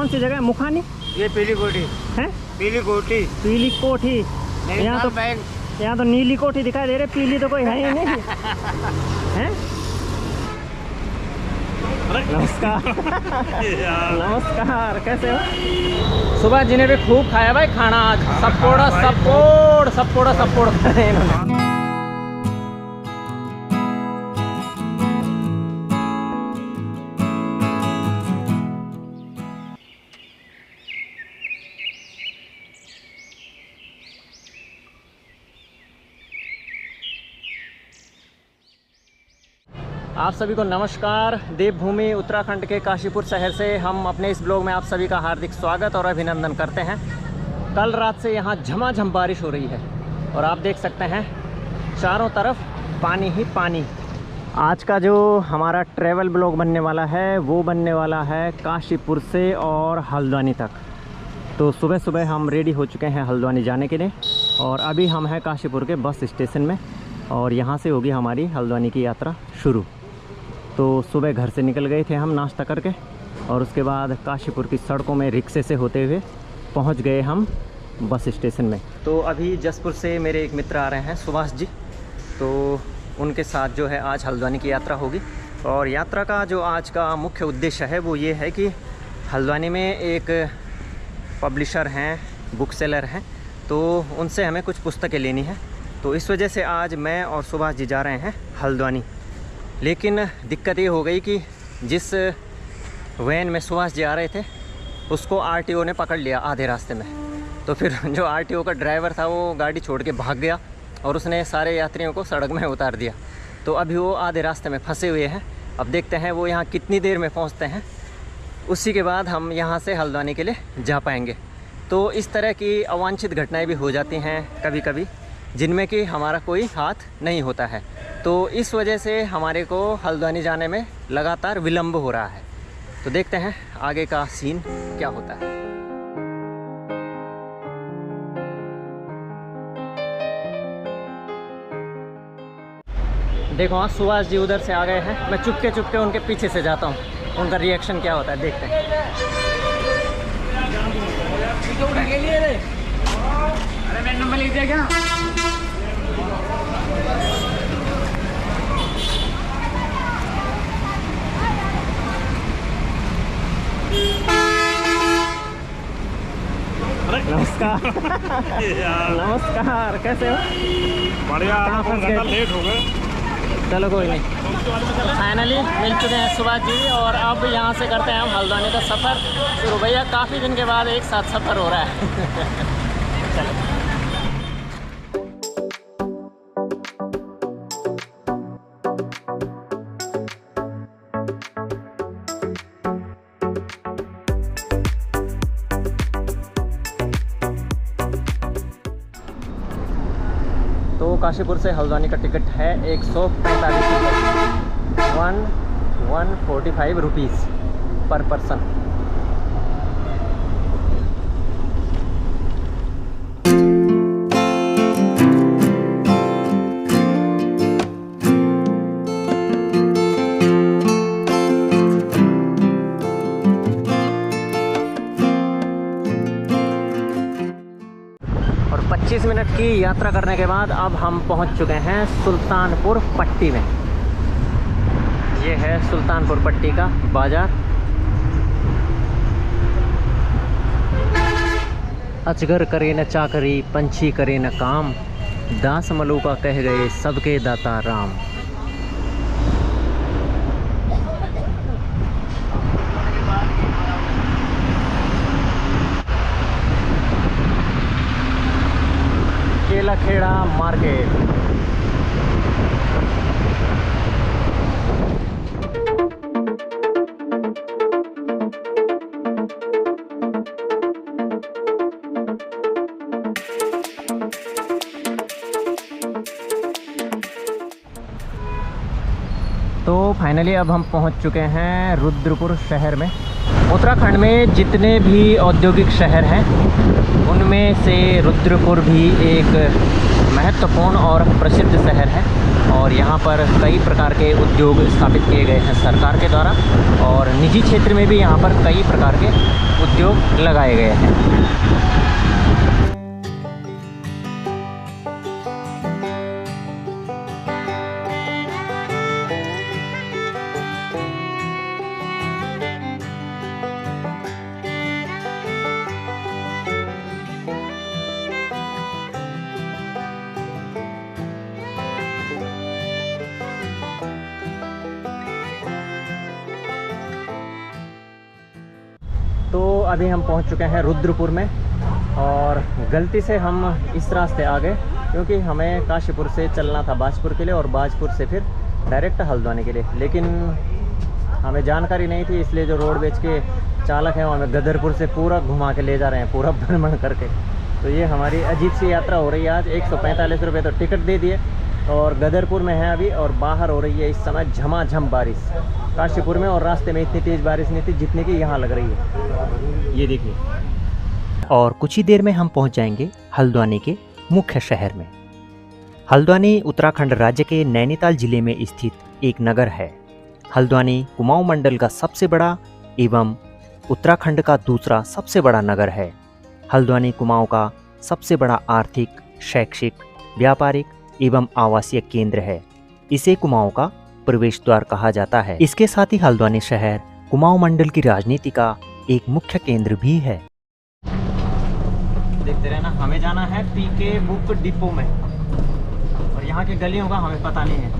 कौन सी जगह है? मुखानी? ये पीली कोठी है। पीली कोठी। पीली कोठी। यहाँ तो नीली कोठी दिखाई दे रही, पीली तो कोई है ही नहीं। हैं? नमस्कार। नमस्कार, कैसे हो? सुबह जिन्हें भी खूब खाया भाई खाना, आज सपोड़ा सपोड़ सपोड़ा सपोड़ इन्होंने। आप सभी को नमस्कार। देवभूमि उत्तराखंड के काशीपुर शहर से हम अपने इस ब्लॉग में आप सभी का हार्दिक स्वागत और अभिनंदन करते हैं। कल रात से यहाँ झमाझम बारिश हो रही है और आप देख सकते हैं चारों तरफ पानी ही पानी। आज का जो हमारा ट्रैवल ब्लॉग बनने वाला है वो बनने वाला है काशीपुर से और हल्द्वानी तक। तो सुबह सुबह हम रेडी हो चुके हैं हल्द्वानी जाने के लिए और अभी हम हैं काशीपुर के बस स्टेशन में और यहाँ से होगी हमारी हल्द्वानी की यात्रा शुरू। तो सुबह घर से निकल गए थे हम नाश्ता करके और उसके बाद काशीपुर की सड़कों में रिक्शे से होते हुए पहुंच गए हम बस स्टेशन में। तो अभी जसपुर से मेरे एक मित्र आ रहे हैं, सुभाष जी, तो उनके साथ जो है आज हल्द्वानी की यात्रा होगी। और यात्रा का जो आज का मुख्य उद्देश्य है वो ये है कि हल्द्वानी में एक पब्लिशर हैं, बुक सेलर हैं, तो उनसे हमें कुछ पुस्तकें लेनी है। तो इस वजह से आज मैं और सुभाष जी जा रहे हैं हल्द्वानी। लेकिन दिक्कत ये हो गई कि जिस वैन में सुभाष जी आ रहे थे उसको आरटीओ ने पकड़ लिया आधे रास्ते में। तो फिर जो आरटीओ का ड्राइवर था वो गाड़ी छोड़ के भाग गया और उसने सारे यात्रियों को सड़क में उतार दिया। तो अभी वो आधे रास्ते में फंसे हुए हैं। अब देखते हैं वो यहाँ कितनी देर में पहुँचते हैं, उसी के बाद हम यहाँ से हल्द्वानी के लिए जा पाएंगे। तो इस तरह की अवांछित घटनाएँ भी हो जाती हैं कभी कभी, जिनमें कि हमारा कोई हाथ नहीं होता है। तो इस वजह से हमारे को हल्द्वानी जाने में लगातार विलंब हो रहा है। तो देखते हैं आगे का सीन क्या होता है। देखो हाँ, सुभाष जी उधर से आ गए हैं। मैं चुपके चुपके उनके पीछे से जाता हूँ, उनका रिएक्शन क्या होता है देखते हैं। अरे मैं नंबर लिख दिया क्या? नमस्कार। नमस्कार, कैसे हो? बढ़िया। लेट हो गए। चलो कोई नहीं। फाइनली मिल चुके हैं सुभाष जी और अब यहाँ से करते हैं हम हल्द्वानी का सफ़र शुरू। भैया काफ़ी दिन के बाद एक साथ सफ़र हो रहा है। चलो। तो काशीपुर से हल्द्वानी का टिकट है 145 रुपये, 145 रुपीज़ पर पर्सन। और 25 मिनट की यात्रा करने के बाद अब हम पहुंच चुके हैं सुल्तानपुर पट्टी में। ये है सुल्तानपुर पट्टी का बाज़ार। अजगर करे न चाकरी, पंछी करे न काम, दास मलूका कह गए सबके दाता राम। केलाखेड़ा मार्केट। तो फाइनली अब हम पहुंच चुके हैं रुद्रपुर शहर में। उत्तराखंड में जितने भी औद्योगिक शहर हैं उनमें से रुद्रपुर भी एक महत्वपूर्ण और प्रसिद्ध शहर है और यहाँ पर कई प्रकार के उद्योग स्थापित किए गए हैं सरकार के द्वारा और निजी क्षेत्र में भी यहाँ पर कई प्रकार के उद्योग लगाए गए हैं। तो अभी हम पहुंच चुके हैं रुद्रपुर में और गलती से हम इस रास्ते आ गए क्योंकि हमें काशीपुर से चलना था बाजपुर के लिए और बाजपुर से फिर डायरेक्ट हल्द्वानी के लिए, लेकिन हमें जानकारी नहीं थी, इसलिए जो रोडवेज के चालक हैं वो हमें गदरपुर से पूरा घुमा के ले जा रहे हैं, पूरा भ्रमण करके। तो ये हमारी अजीब सी यात्रा हो रही है आज। 145 रुपये तो टिकट दे दिए और गदरपुर में है अभी और बाहर हो रही है इस समय झमाझम बारिश काशीपुर में, और रास्ते में इतनी तेज़ बारिश नहीं थी जितनी कि यहाँ लग रही है। ये देखिए। और कुछ ही देर में हम पहुंच जाएंगे हल्द्वानी के मुख्य शहर में। हल्द्वानी उत्तराखंड राज्य के नैनीताल जिले में स्थित एक नगर है। हल्द्वानी कुमाऊं मंडल का सबसे बड़ा एवं उत्तराखंड का दूसरा सबसे बड़ा नगर है। हल्द्वानी कुमाऊं का सबसे बड़ा आर्थिक, शैक्षिक, व्यापारिक एवं आवासीय केंद्र है। इसे कुमाऊं का प्रवेश द्वार कहा जाता है। इसके साथ ही हल्द्वानी शहर कुमाऊं मंडल की राजनीति का एक मुख्य केंद्र भी है। देखते रहना। हमें जाना है पीके बुक डिपो में और यहाँ की गलियों का हमें पता नहीं है,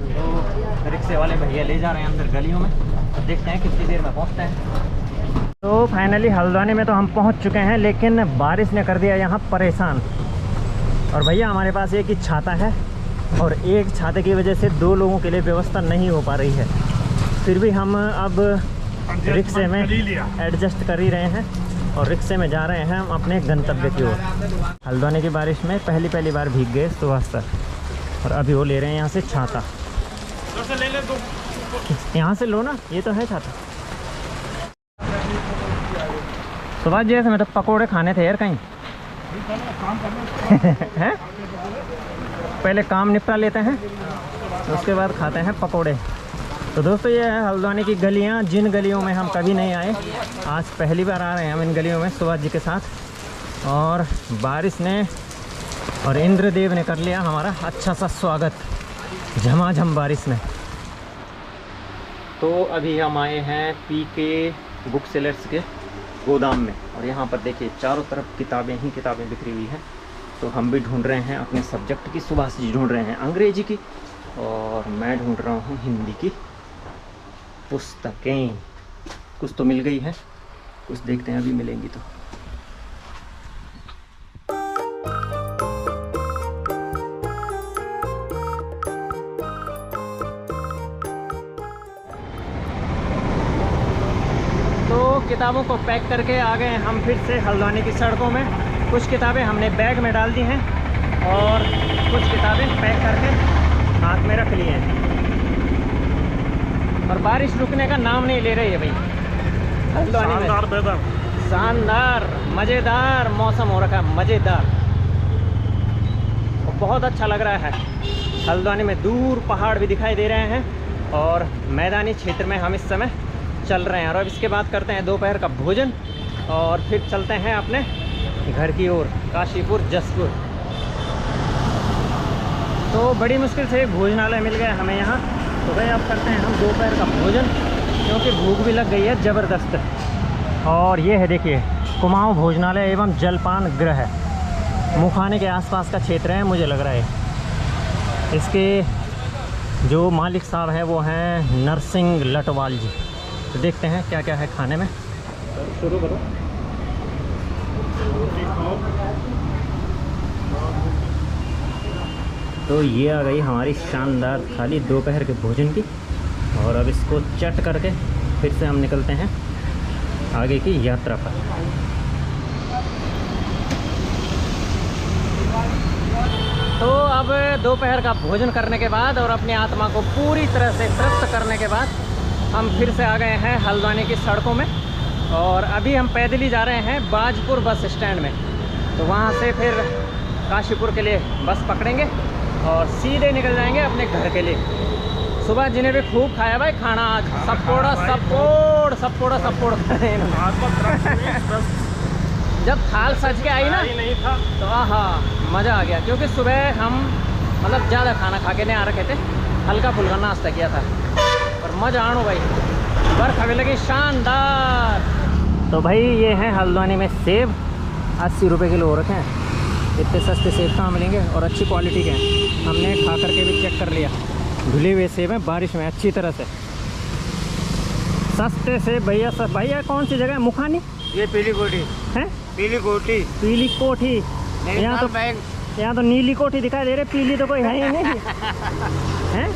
तो रिक्शे वाले भैया ले जा रहे हैं अंदर गलियों में, तो देखते हैं कितनी देर में पहुँचते हैं। तो फाइनली हल्द्वानी में तो हम पहुँच चुके हैं, लेकिन बारिश ने कर दिया यहाँ परेशान। और भैया हमारे पास एक ही छाता है और एक छाते की वजह से 2 लोगों के लिए व्यवस्था नहीं हो पा रही है, फिर भी हम अब रिक्शे में एडजस्ट कर ही रहे हैं और रिक्शे में जा रहे हैं हम अपने गंतव्य की ओर। हल्द्वानी की बारिश में पहली बार भीग गए सुबह तक और अभी वो ले रहे हैं यहाँ से छाता। यहाँ से लो ना, ये तो है छाता। सुबह जैसे मैं तो पकोड़े खाने थे यार कहीं हैं, पहले काम निपटा लेते हैं उसके बाद खाते हैं पकोड़े। तो दोस्तों ये है हल्द्वानी की गलियां, जिन गलियों में हम कभी नहीं आए, आज पहली बार आ रहे हैं हम इन गलियों में सुभाष जी के साथ। और बारिश ने और इंद्रदेव ने कर लिया हमारा अच्छा सा स्वागत झमाझम बारिश में। तो अभी हम आए हैं पीके बुक सेलर्स के गोदाम में और यहाँ पर देखिए चारों तरफ किताबें ही किताबें बिखरी हुई हैं। तो हम भी ढूंढ रहे हैं अपने सब्जेक्ट की, सुभाष जी ढूंढ रहे हैं अंग्रेजी की और मैं ढूंढ रहा हूँ हिंदी की पुस्तकें। कुछ तो मिल गई है, कुछ देखते हैं अभी मिलेंगी तो। किताबों को पैक करके आ गए हम फिर से हल्द्वानी की सड़कों में। कुछ किताबें हमने बैग में डाल दी हैं और कुछ किताबें पैक करके हाथ में रख ली हैं। और बारिश रुकने का नाम नहीं ले रही है भाई हल्द्वानी में। शानदार मज़ेदार मौसम हो रखा है, मज़ेदार, और बहुत अच्छा लग रहा है। हल्द्वानी में दूर पहाड़ भी दिखाई दे रहे हैं और मैदानी क्षेत्र में हम इस समय चल रहे हैं। और अब इसके बाद करते हैं दोपहर का भोजन और फिर चलते हैं अपने घर की ओर, काशीपुर जसपुर। तो बड़ी मुश्किल से भोजनालय मिल गया हमें यहाँ, तो भाई अब करते हैं हम दोपहर का भोजन क्योंकि भूख भी लग गई है ज़बरदस्त। और ये है देखिए कुमाऊं भोजनालय एवं जलपान गृह, मुखाने के आसपास का क्षेत्र है मुझे लग रहा है। इसके जो मालिक साहब हैं वो हैं नरसिंह लटवाल जी। तो देखते हैं क्या क्या है खाने में। शुरू करो। तो ये आ गई हमारी शानदार थाली दोपहर के भोजन की और अब इसको चट करके फिर से हम निकलते हैं आगे की यात्रा पर। तो अब दोपहर का भोजन करने के बाद और अपनी आत्मा को पूरी तरह से तृप्त करने के बाद हम फिर से आ गए हैं हल्द्वानी की सड़कों में और अभी हम पैदल ही जा रहे हैं बाजपुर बस स्टैंड में। तो वहाँ से फिर काशीपुर के लिए बस पकड़ेंगे और सीधे निकल जाएंगे अपने घर के लिए। सुबह जिन्हें भी खूब खाया भाई खाना, आज सपोड़ा सपोड़ सपोड़ा सपोड़ जब थाल सज के आई ना नहीं था तो आहा मज़ा आ गया, क्योंकि सुबह हम मतलब ज़्यादा खाना खा के नहीं आ रखे थे, हल्का फुल्का नाश्ता किया था और मज़ा आनो भाई, बर्फ हमें लगी शानदार। तो भाई ये हैं हल्द्वानी में सेब, 80 रुपये किलो हो रखे हैं। इतने सस्ते सेब कहाँ मिलेंगे और अच्छी क्वालिटी के हैं। हमने खा करके भी चेक कर लिया, धुले हुए सेब हैं बारिश में अच्छी तरह से, सस्ते सेब भैया। भैया कौन सी जगह है? मुखानी, ये पीली कोठी हैं? पीली कोठी पीली कोठी। यहाँ तो बैंक यहाँ तो नीली कोठी दिखाई दे रही, पीली तो कोई है ही नहीं हैं?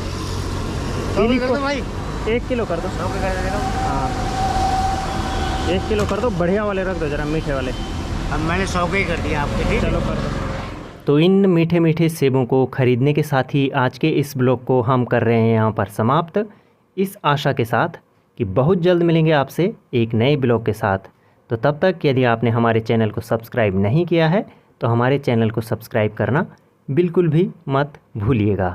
पीली कर दो भाई, 1 किलो कर दो। 100 के कर देना। हाँ 1 किलो कर दो, बढ़िया वाले रख दो जरा, मीठे वाले। अब मैंने 100 के ही कर दिया आपके, ठीक है? चलो कर दो। तो इन मीठे मीठे सेबों को खरीदने के साथ ही आज के इस ब्लॉग को हम कर रहे हैं यहाँ पर समाप्त, इस आशा के साथ कि बहुत जल्द मिलेंगे आपसे एक नए ब्लॉग के साथ। तो तब तक यदि आपने हमारे चैनल को सब्सक्राइब नहीं किया है तो हमारे चैनल को सब्सक्राइब करना बिल्कुल भी मत भूलिएगा।